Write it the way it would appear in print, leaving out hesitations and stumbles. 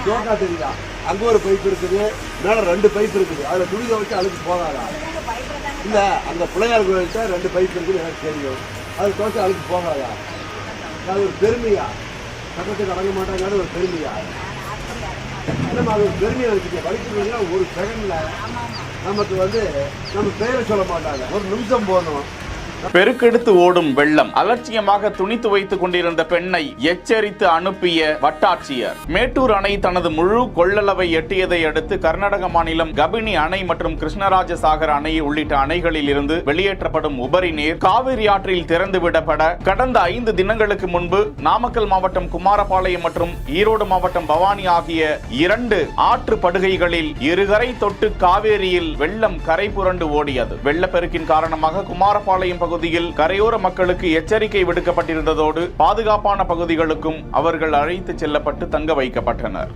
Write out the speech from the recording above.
தோக்கா தெரியுதா? அங்க ஒரு பைப் இருக்குது, மேல 2 பைப் இருக்குது. அதுல துணி துவைச்சு அழுக்கு போகாதா? இல்ல, அந்த பிள்ளையார் கோயில்கிட்ட 2 பைப் இருக்குது எனக்கு தெரியும். அது துவைச்சு அழுக்கு போகாதா? அது ஒரு பெருமையா? பக்கத்துக்கு அடங்க மாட்டாங்க ஒரு பெருமையா? நம்ம அது ஒரு பெருமையை வச்சுக்க வலிக்கிறீங்கன்னா ஒரு செகண்ட்ல நமக்கு நம்ம பெயரை சொல்ல மாட்டாங்க. ஒரு நிமிஷம் போகணும். பெருக்கெடுத்து ஓடும் வெள்ளம். அலட்சியமாக துணி துவைத்துக் கொண்டிருந்த பெண்ணை எச்சரித்து அனுப்பிய வட்டாட்சியர். மேட்டூர் அணை தனது முழு கொள்ளளவை எட்டியதை அடுத்து கர்நாடக மாநிலம் கபினி அணை மற்றும் கிருஷ்ணராஜசாகர் அணை உள்ளிட்ட அணைகளில் இருந்து வெளியேற்றப்படும் உபரி நீர் காவிரி ஆற்றில் திறந்து விடப்பட கடந்த 5 தினங்களுக்கு முன்பு நாமக்கல் மாவட்டம் குமாரபாளையம் மற்றும் ஈரோடு மாவட்டம் பவானி ஆகிய 2 ஆற்று படுகைகளில் இருகரை தொட்டு காவேரியில் வெள்ளம் கரை புரண்டு ஓடியது. வெள்ளப்பெருக்கின் காரணமாக குமாரபாளையம் பகுதியில் கரையோர மக்களுக்கு எச்சரிக்கை விடுக்கப்பட்டிருந்ததோடு பாதுகாப்பான பகுதிகளுக்கும் அவர்கள் அழைத்து செல்லப்பட்டு தங்க வைக்கப்பட்டனர்.